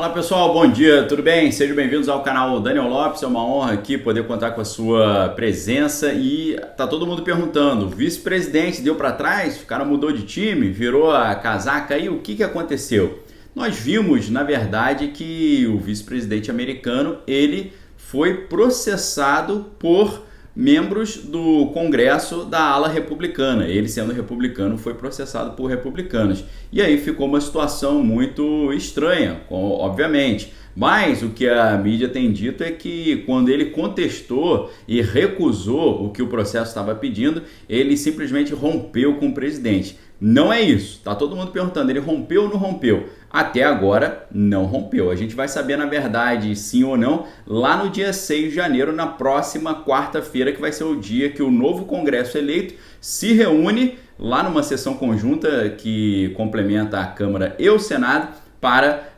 Fala pessoal, bom dia, tudo bem? Sejam bem-vindos ao canal Daniel Lopes, é uma honra aqui poder contar com a sua presença e tá todo mundo perguntando, o vice-presidente deu para trás, o cara mudou de time, virou a casaca aí, o que aconteceu? Nós vimos, na verdade, que o vice-presidente americano, ele foi processado por membros do Congresso da ala republicana. Ele, sendo republicano, foi processado por republicanos. E aí ficou uma situação muito estranha, obviamente. Mas o que a mídia tem dito é que quando ele contestou e recusou o que o processo estava pedindo, ele simplesmente rompeu com o presidente. Não é isso. Tá todo mundo perguntando, ele rompeu ou não rompeu? Até agora não rompeu. A gente vai saber na verdade sim ou não lá no dia 6 de janeiro, na próxima quarta-feira, que vai ser o dia que o novo Congresso eleito se reúne lá numa sessão conjunta que complementa a Câmara e o Senado para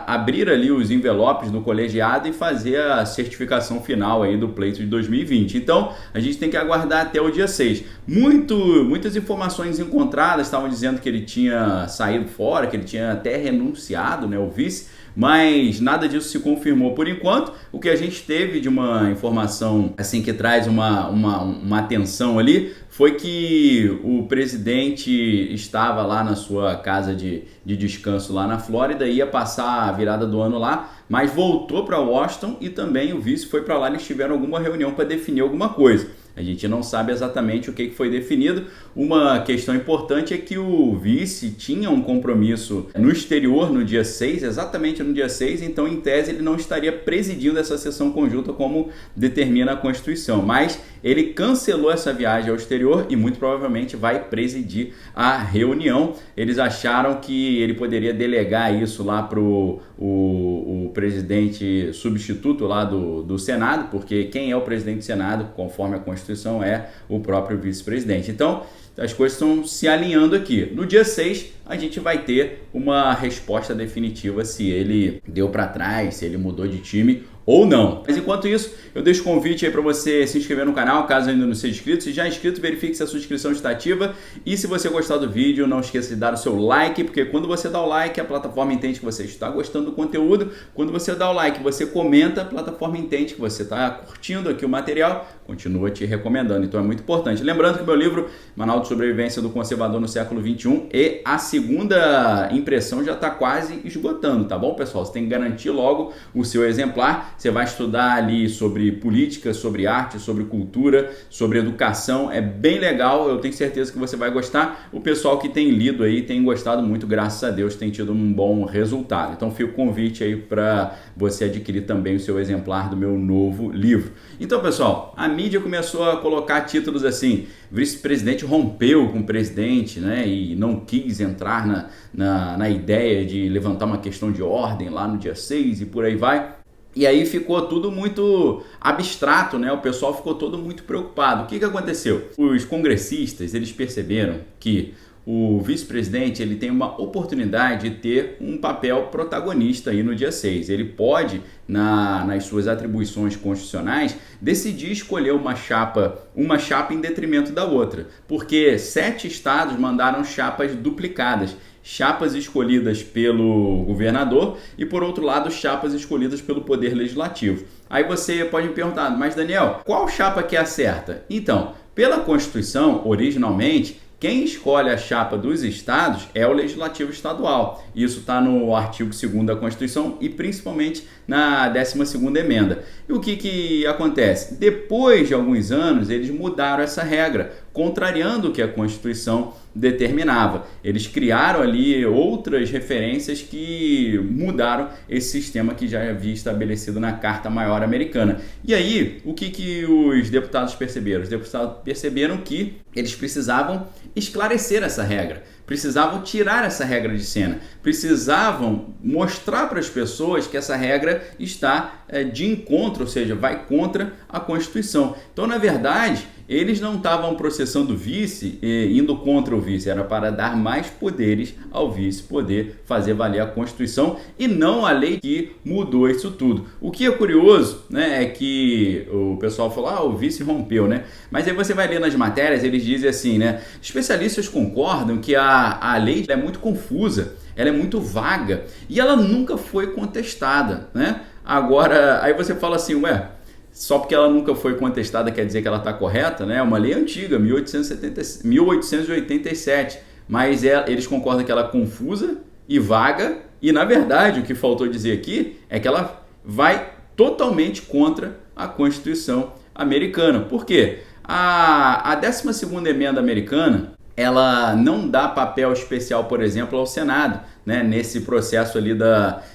abrir ali os envelopes do colegiado e fazer a certificação final aí do pleito de 2020. Então, a gente tem que aguardar até o dia 6. Muitas informações encontradas estavam dizendo que ele tinha saído fora, que ele tinha até renunciado, né, o vice, mas nada disso se confirmou por enquanto. O que a gente teve de uma informação assim que traz uma atenção ali foi que o presidente estava lá na sua casa de descanso lá na Flórida, ia passar a virada do ano lá, mas voltou para Washington e também o vice foi para lá, eles tiveram alguma reunião para definir alguma coisa. A gente não sabe exatamente o que foi definido. Uma questão importante é que o vice tinha um compromisso no exterior no dia 6, exatamente no dia 6, então em tese ele não estaria presidindo essa sessão conjunta como determina a Constituição, mas ele cancelou essa viagem ao exterior e muito provavelmente vai presidir a reunião. Eles acharam que ele poderia delegar isso lá para o presidente substituto lá do Senado, porque quem é o presidente do Senado, conforme a Constituição, é o próprio vice-presidente. Então, as coisas estão se alinhando aqui. No dia 6, a gente vai ter uma resposta definitiva se ele deu para trás, se ele mudou de time ou não. Mas enquanto isso, eu deixo o convite aí para você se inscrever no canal, caso ainda não seja inscrito. Se já é inscrito, verifique se a sua inscrição está ativa. E se você gostar do vídeo, não esqueça de dar o seu like, porque quando você dá o like, a plataforma entende que você está gostando do conteúdo. Quando você dá o like, você comenta, a plataforma entende que você está curtindo aqui o material, continua te recomendando. Então é muito importante. Lembrando que o meu livro, Manual de Sobrevivência do Conservador no Século XXI, e a segunda impressão já está quase esgotando, tá bom, pessoal? Você tem que garantir logo o seu exemplar. Você vai estudar ali sobre política, sobre arte, sobre cultura, sobre educação. É bem legal, eu tenho certeza que você vai gostar. O pessoal que tem lido aí tem gostado muito, graças a Deus, tem tido um bom resultado. Então fica o convite aí para você adquirir também o seu exemplar do meu novo livro. Então, pessoal, a mídia começou a colocar títulos assim: vice-presidente rompeu com o presidente, né, e não quis entrar na ideia de levantar uma questão de ordem lá no dia 6 e por aí vai. E aí ficou tudo muito abstrato, né? O pessoal ficou todo muito preocupado. O que aconteceu? Os congressistas, eles perceberam que o vice-presidente ele tem uma oportunidade de ter um papel protagonista aí no dia 6. Ele pode, nas suas atribuições constitucionais, decidir escolher uma chapa em detrimento da outra, porque 7 estados mandaram chapas duplicadas. Chapas escolhidas pelo governador e, por outro lado, chapas escolhidas pelo Poder Legislativo. Aí você pode me perguntar, mas Daniel, qual chapa que é a certa? Então, pela Constituição, originalmente, quem escolhe a chapa dos estados é o Legislativo Estadual. Isso está no artigo 2º da Constituição e principalmente na 12ª emenda. E o que acontece? Depois de alguns anos, eles mudaram essa regra, contrariando o que a Constituição determinava. Eles criaram ali outras referências que mudaram esse sistema que já havia estabelecido na Carta Maior Americana. E aí, o que os deputados perceberam? Os deputados perceberam que eles precisavam esclarecer essa regra, precisavam tirar essa regra de cena, precisavam mostrar para as pessoas que essa regra está de encontro, ou seja, vai contra a Constituição. Então, na verdade, eles não estavam processando o vice, indo contra o vice, era para dar mais poderes ao vice poder fazer valer a Constituição e não a lei que mudou isso tudo. O que é curioso, né, é que o pessoal falou, o vice rompeu, né? Mas aí você vai ler nas matérias, eles dizem assim, né? Especialistas concordam que a lei é muito confusa ela é muito vaga e ela nunca foi contestada, né? Agora, aí você fala assim, ué, só porque ela nunca foi contestada quer dizer que ela está correta, né? É uma lei antiga, 1887, mas eles concordam que ela é confusa e vaga, e na verdade o que faltou dizer aqui é que ela vai totalmente contra a Constituição americana. Por quê? A 12ª emenda americana, ela não dá papel especial, por exemplo, ao Senado, né, nesse processo ali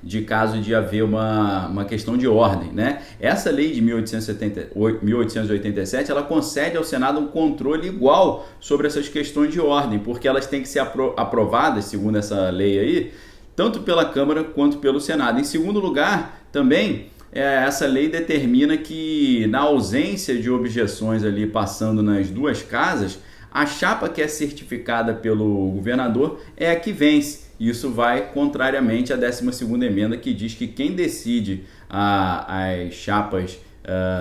de caso de haver uma questão de ordem, né? Essa lei de 1887, ela concede ao Senado um controle igual sobre essas questões de ordem, porque elas têm que ser aprovadas, segundo essa lei aí, tanto pela Câmara quanto pelo Senado. Em segundo lugar, também, essa lei determina que, na ausência de objeções ali passando nas duas casas, a chapa que é certificada pelo governador é a que vence. Isso vai contrariamente à 12ª emenda, que diz que quem decide as chapas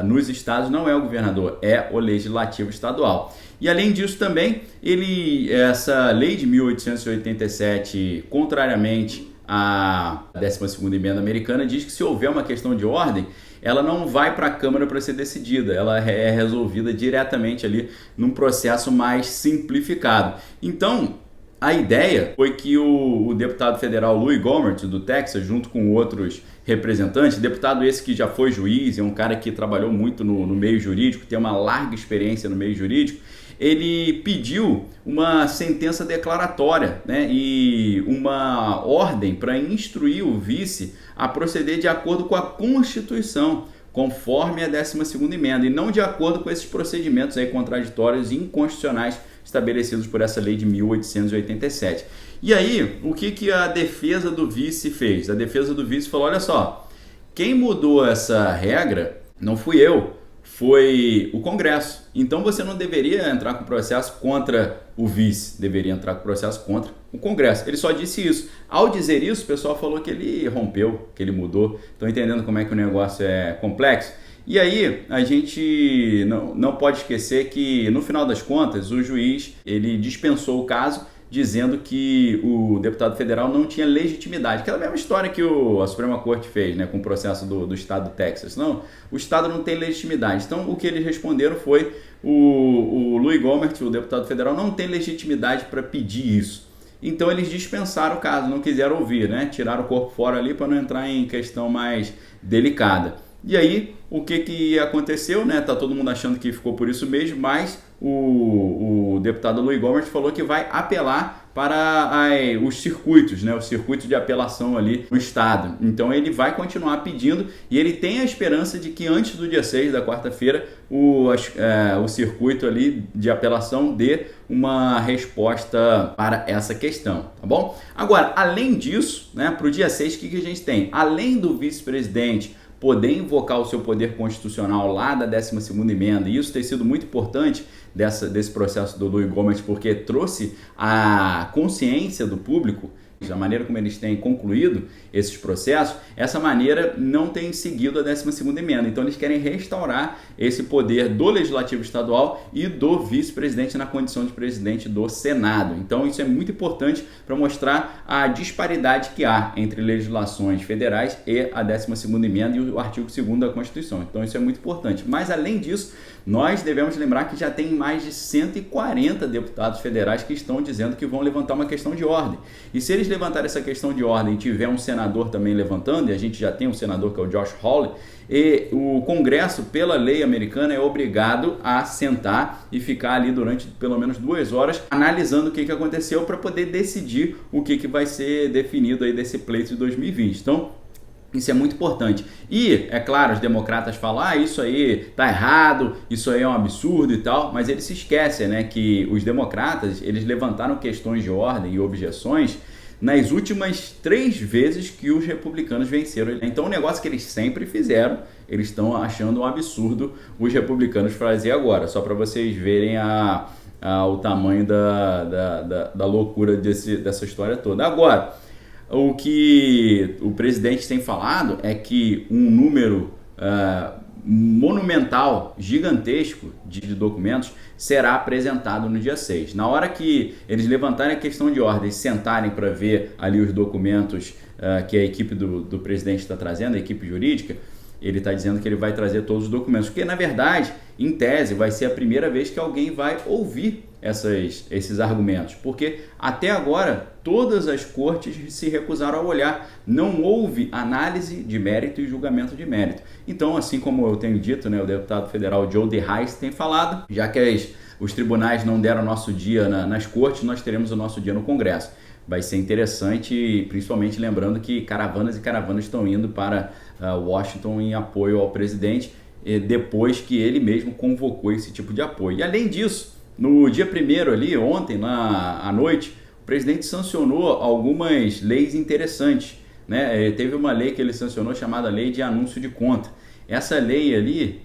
nos estados não é o governador, é o legislativo estadual. E além disso também, essa lei de 1887, contrariamente à 12ª emenda americana, diz que se houver uma questão de ordem, ela não vai para a Câmara para ser decidida, ela é resolvida diretamente ali num processo mais simplificado. Então, a ideia foi que o deputado federal Louis Gohmert, do Texas, junto com outros representantes, deputado esse que já foi juiz, é um cara que trabalhou muito no meio jurídico, tem uma larga experiência no meio jurídico, ele pediu uma sentença declaratória, né, e uma ordem para instruir o vice a proceder de acordo com a Constituição, conforme a 12ª emenda, e não de acordo com esses procedimentos aí contraditórios e inconstitucionais estabelecidos por essa lei de 1887. E aí, o que a defesa do vice fez? A defesa do vice falou, olha só, quem mudou essa regra não fui eu, foi o Congresso. Então você não deveria entrar com processo contra o vice, deveria entrar com processo contra o Congresso. Ele só disse isso. Ao dizer isso, o pessoal falou que ele rompeu, que ele mudou. Estão entendendo como é que o negócio é complexo? E aí, a gente não pode esquecer que, no final das contas, o juiz ele dispensou o caso, dizendo que o deputado federal não tinha legitimidade. Aquela mesma história que a Suprema Corte fez, né, com o processo do estado do Texas. Não, o estado não tem legitimidade. Então, o que eles responderam foi o Louis Gohmert, o deputado federal, não tem legitimidade para pedir isso. Então, eles dispensaram o caso, não quiseram ouvir, né? Tiraram o corpo fora ali para não entrar em questão mais delicada. E aí, o que aconteceu, né? Tá todo mundo achando que ficou por isso mesmo, mas o deputado Louis Gohmert falou que vai apelar para os circuitos, né? O circuito de apelação ali no estado. Então ele vai continuar pedindo e ele tem a esperança de que antes do dia 6 da quarta-feira o circuito ali de apelação dê uma resposta para essa questão, tá bom? Agora, além disso, né, para o dia 6, o que a gente tem? Além do vice-presidente poder invocar o seu poder constitucional lá da 12ª emenda, e isso tem sido muito importante desse processo do Louis Gohmert, porque trouxe a consciência do público, da maneira como eles têm concluído esses processos, essa maneira não tem seguido a 12ª emenda. Então eles querem restaurar esse poder do Legislativo Estadual e do vice-presidente na condição de presidente do Senado. Então isso é muito importante para mostrar a disparidade que há entre legislações federais e a 12ª emenda e o artigo 2º da Constituição. Então isso é muito importante. Mas além disso, nós devemos lembrar que já tem mais de 140 deputados federais que estão dizendo que vão levantar uma questão de ordem. E se eles levantarem essa questão de ordem e tiver um senador também levantando, e a gente já tem um senador que é o Josh Hawley, e o Congresso, pela lei americana, é obrigado a sentar e ficar ali durante pelo menos 2 horas analisando o que aconteceu para poder decidir o que vai ser definido aí desse pleito de 2020. Então, isso é muito importante. E, é claro, os democratas falam, isso aí tá errado, isso aí é um absurdo e tal, mas eles se esquecem, né, que os democratas, eles levantaram questões de ordem e objeções nas últimas 3 vezes que os republicanos venceram. Então, o negócio que eles sempre fizeram, eles estão achando um absurdo os republicanos fazer agora, só para vocês verem o tamanho da loucura dessa história toda. Agora, o que o presidente tem falado é que um número monumental, gigantesco de documentos será apresentado no dia 6. Na hora que eles levantarem a questão de ordem e sentarem para ver ali os documentos que a equipe do presidente está trazendo, a equipe jurídica, ele está dizendo que ele vai trazer todos os documentos, porque na verdade, em tese, vai ser a primeira vez que alguém vai ouvir esses argumentos, porque até agora todas as cortes se recusaram a olhar, não houve análise de mérito e julgamento de mérito. Então, assim como eu tenho dito, né, o deputado federal Joe DeHaes tem falado, já que os tribunais não deram nosso dia nas cortes, nós teremos o nosso dia no Congresso. Vai ser interessante, principalmente lembrando que caravanas e caravanas estão indo para Washington em apoio ao presidente, depois que ele mesmo convocou esse tipo de apoio. E além disso, no dia 1º ali, ontem, à noite, o presidente sancionou algumas leis interessantes, né? Teve uma lei que ele sancionou chamada Lei de Anúncio de Conta. Essa lei ali,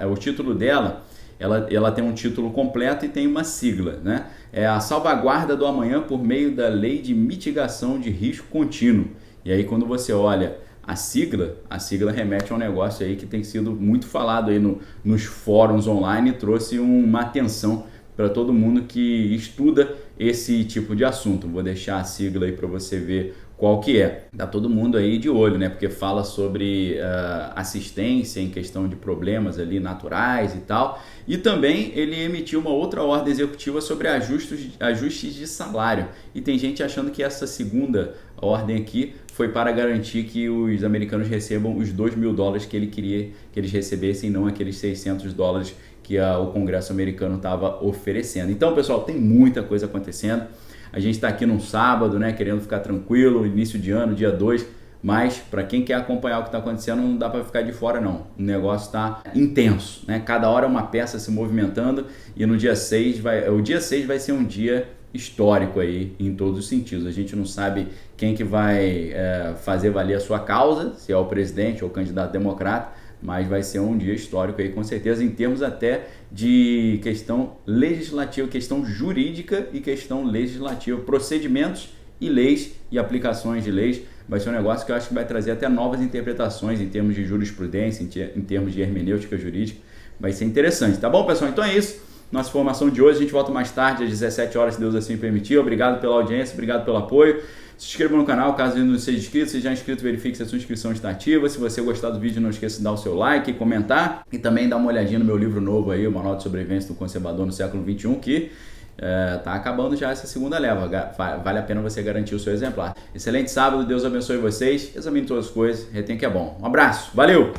o título dela, ela tem um título completo e tem uma sigla, né? É a salvaguarda do amanhã por meio da Lei de Mitigação de Risco Contínuo. E aí quando você olha a sigla remete a um negócio aí que tem sido muito falado aí nos fóruns online e trouxe uma atenção para todo mundo que estuda esse tipo de assunto. Vou deixar a sigla aí para você ver qual que é. Tá todo mundo aí de olho, né? Porque fala sobre assistência em questão de problemas ali naturais e tal. E também ele emitiu uma outra ordem executiva sobre ajustes de salário. E tem gente achando que essa segunda ordem aqui foi para garantir que os americanos recebam os $2.000 que ele queria que eles recebessem, não aqueles $600 que o Congresso americano estava oferecendo. Então, pessoal, tem muita coisa acontecendo. A gente está aqui num sábado, né, querendo ficar tranquilo, início de ano, dia 2, mas para quem quer acompanhar o que está acontecendo, não dá para ficar de fora não. O negócio está intenso, né? Cada hora é uma peça se movimentando e no dia 6 vai ser um dia histórico aí em todos os sentidos. A gente não sabe quem que vai fazer valer a sua causa, se é o presidente ou o candidato democrata, mas vai ser um dia histórico aí com certeza, em termos até de questão legislativa, questão jurídica e questão legislativa, procedimentos e leis e aplicações de leis. Vai ser um negócio que eu acho que vai trazer até novas interpretações em termos de jurisprudência, em termos de hermenêutica jurídica. Vai ser interessante, tá bom, pessoal? Então é isso. Nossa formação de hoje, a gente volta mais tarde, às 17 horas, se Deus assim permitir. Obrigado pela audiência, obrigado pelo apoio. Se inscreva no canal, caso ainda não seja inscrito. Se já é inscrito, verifique se a sua inscrição está ativa. Se você gostar do vídeo, não esqueça de dar o seu like, comentar e também dar uma olhadinha no meu livro novo aí, o Manual de Sobrevivência do Conservador no Século XXI, que tá acabando já essa segunda leva. Vale a pena você garantir o seu exemplar. Excelente sábado, Deus abençoe vocês. Examine todas as coisas, retém que é bom. Um abraço, valeu!